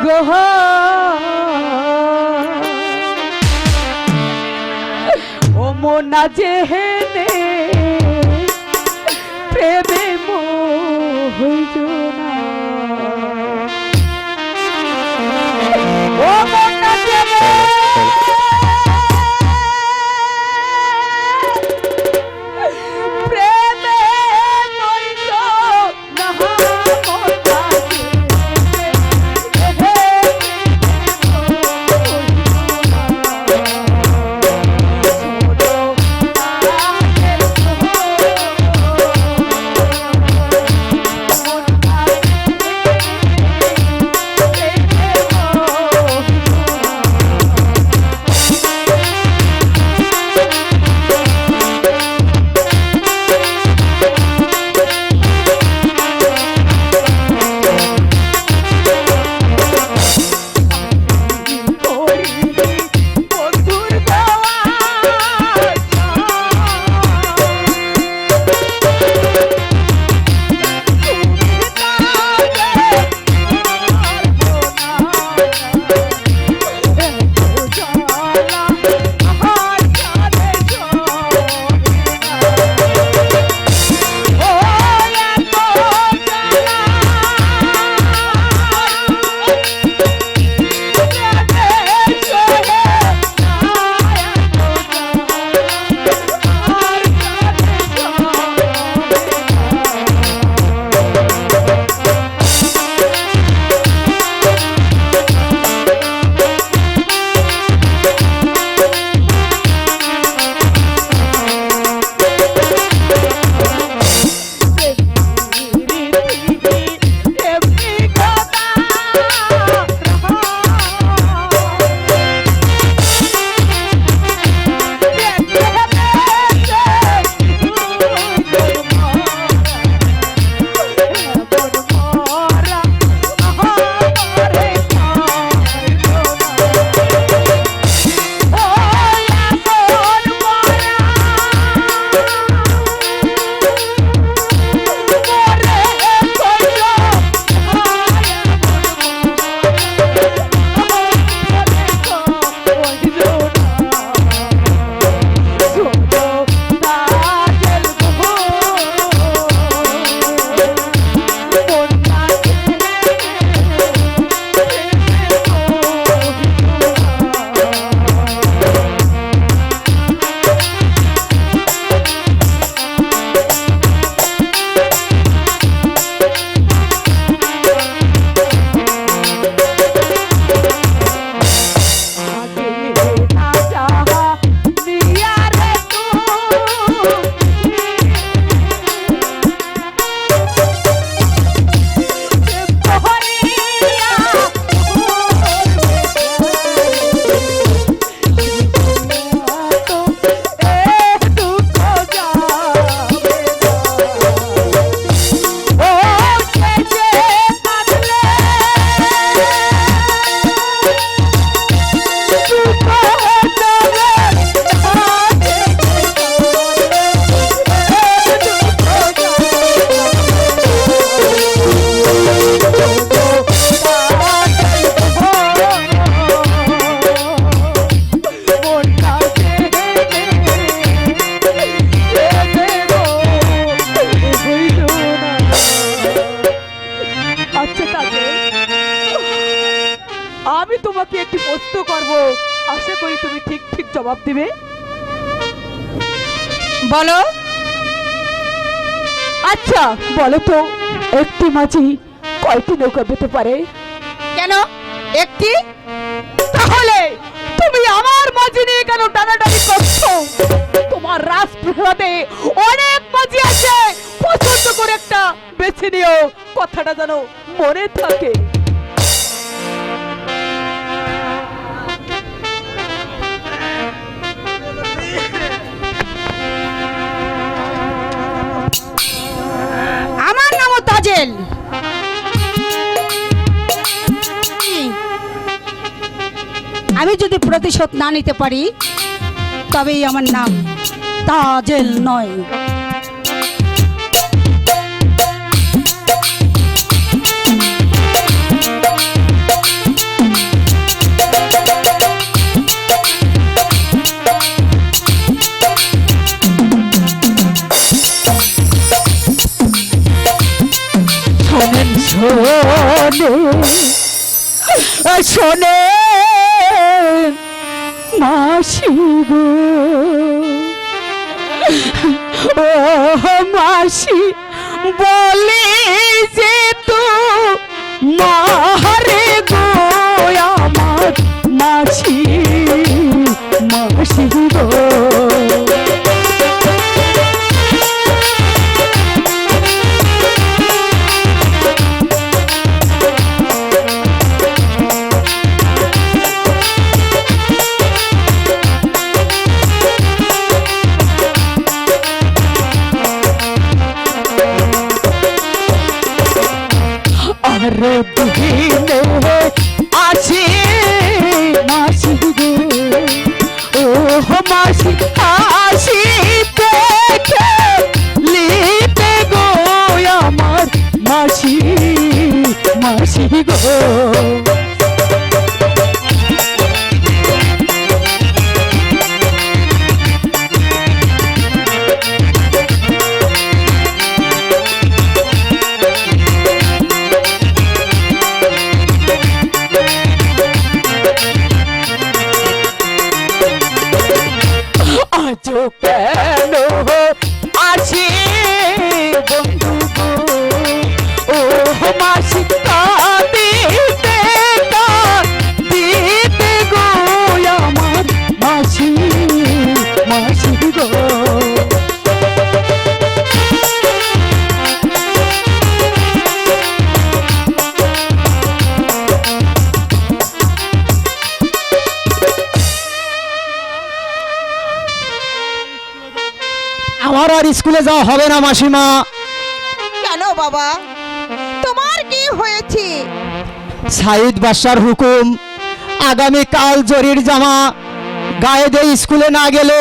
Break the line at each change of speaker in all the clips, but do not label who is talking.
গো ও মনা যেহেনে প্রেমে হইল না ও মনা যেহেনে আমি তোমাকে একটি প্রশ্ন করব, আশা করি তুমি ঠিক ঠিক জবাব দিবে। বলো। আচ্ছা বলো তো, একটি মাঝি কয়টি নৌকা পেতে পারে? কেন একটি? তাহলে তুমি আমার মাঝি নিয়ে কেন টানাটানি করছো? তোমার রাজপ্রাসাদে অনেক মাঝি আছে, পছন্দ করে একটা বেছে নিও, কথাটা যেন মনে থাকে।
আমার নাম তাজেল। আমি যদি প্রতিশোধ না নিতে পারি তবেই আমার নাম তাজেল নয়।
রে শোনে মাসি গো ও মাসি বলে যে তো মারে গো আমার মাসি মাসি গো আরে দিনে আসি মাসি গো ও মাসি আসি দেখে লিতে গো আমার মাসি মাসি গো আজও কেন আসি বন্ধু গো ও মাসি দিতে দিতে গো আমার মাসি মাসি গো
আমার আর স্কুলে যাওয়া হবে না মাসিমা।
কেন বাবা, তোমার কি হয়েছে?
সাইদ বাদশার হুকুম, আগামী কাল জরির জামা গায়ে দিয়ে স্কুলে না গেলে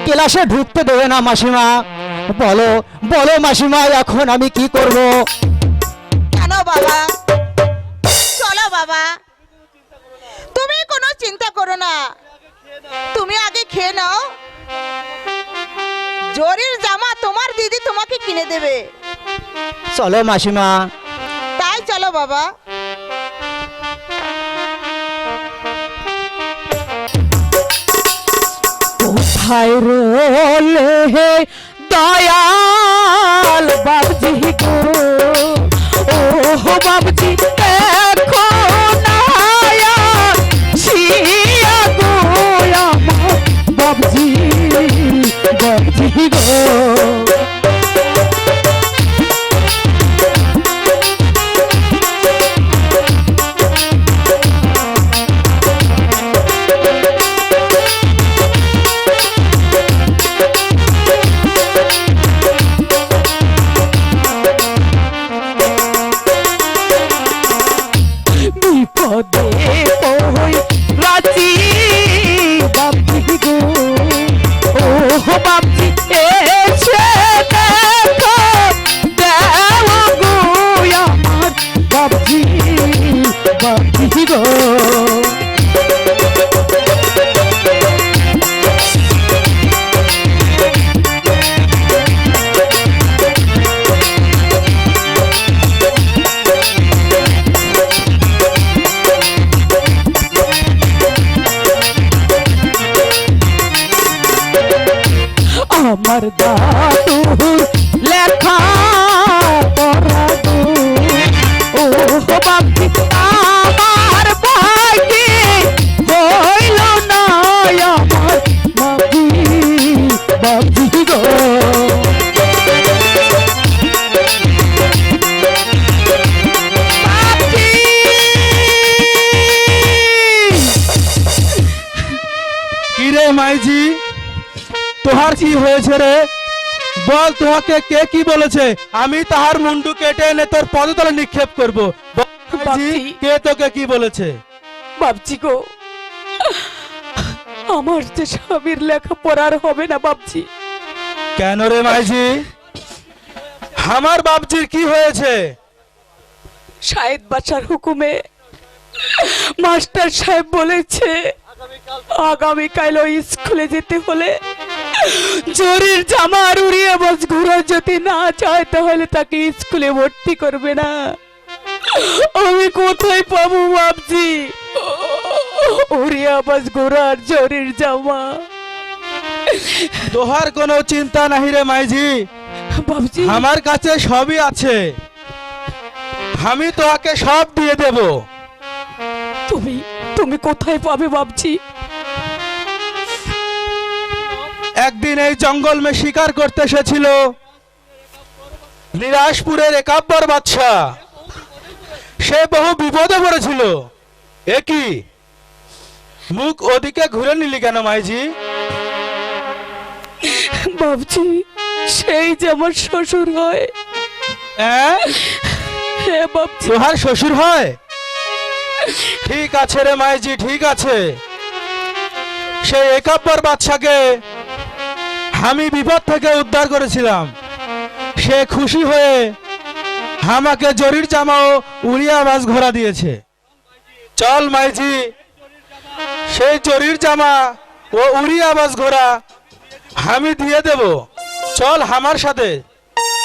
ক্লাসে ঢুকতে দেবে না মাসিমা। বলো বলো মাসিমা, এখন আমি কি করব?
কেন বাবা? চলো বাবা, তুমি কোনো চিন্তা করো না, তুমি আগে খেয়ে নাও। জরির জামা তোমার দিদি তোমাকে কিনে দেবে।
চলো মাসিমা।
তাই চলো বাবা।
কোথায় রোলে হে দয়াল বাবজি গো ও বাবজি এখন আয়া শিয়া গো আমার বাবজি বাবজি গো বিপদে কই রাজি বাবজি গো ও বাবজি এসে দেখো দেও গো আমার বাবজি বাবজি গো আমার দাদুর লেখা পড়া গো ও বাবজি আমার ভাইকে হইল না আমার বাবজি বাবজি গো বাবজি
কিরে মাইজি, তোহার কি হয়েছে রে? বল, তোহাকে কে কি বলেছে? আমি তাহার মুন্ডু কেটে এনে তোর পদতলে নিক্ষেপ করব। বল মাইজি,
বাপজি।
কে তোকে কি বলেছে?
বাবজি গো আমার যে স্বামীর লেখা পড়ার হবে না বাবজি।
কেন রে মাইজি, আমার বাবজির কি হয়েছে?
সাহেদ বাচ্চার হুকুমে মাস্টার সাহেব বলেছে আগামীকাল ওই স্কুলে যেতে হলে জরির জামা উড়িয়ে বস ঘুরে যদি না চায় তাহলে তাকে স্কুলে ভর্তি করবে না। আমি কোথায় পাবো ভাবছি। ওরে আবাস ঘোড়ার জরির জামা।
তোহার কোনো চিন্তা নাহি রে মাইজি,
ভাবছি
আমার কাছে সবই আছে, আমি তোকে সব দিয়ে দেব।
তুমি তুমি কোথায় পাবে ভাবছি।
একদিন এই জঙ্গল মে শিকার করতে এসেছিল নিরাশপুরের একাব্বর বাদশাহ, সে বহু বিপদে পড়েছিল। একই মুখ ওদিকে ঘুরে নিলি কেন মাইজি?
ভাবছি সেই যে আমার শ্বশুর হয়।
হ্যাঁ,
হ্যাঁ ভাবছি।
তোহার শ্বশুর হয়? ঠিক আছে রে মাইজি, ঠিক আছে। সেই একাব্বর বাদশাকে আমি বিপদ থেকে উদ্ধার করেছিলাম, সে খুশি হয়ে আমাকে জরির জামা ও উড়িয়া বাস ঘোড়া দিয়েছে। চল মাইজি, সেই জরির জামা ও উড়িয়া বাস ঘোড়া আমি দিয়ে দেব। চল আমার সাথে।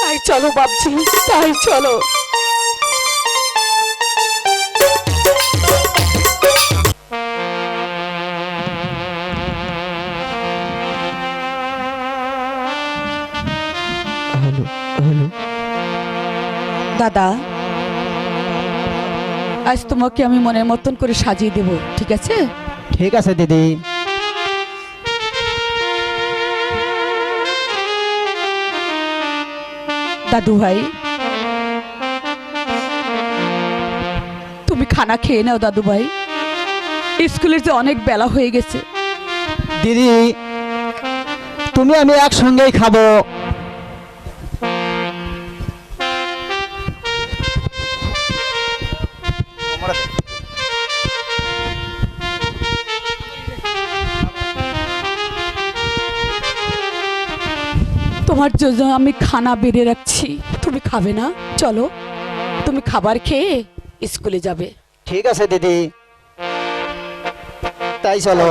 তাই চলো ভাবছি, তাই চলো। দাদা, আজ তোমাকে আমি মনের মতন করে সাজিয়ে দেব, ঠিক আছে?
ঠিক আছে দিদি।
দাদু ভাই, তুমি খানা খেয়ে নাও দাদু ভাই, স্কুলের যে অনেক বেলা হয়ে গেছে।
দিদি, তুমি আমি একসঙ্গেই খাবো।
তোমার জন্য আমি খানা বেড়ে রাখছি, তুমি খাবে না? চলো, তুমি খাবার খেয়ে স্কুলে যাবে।
ঠিক আছে দিদি, তাই চলো।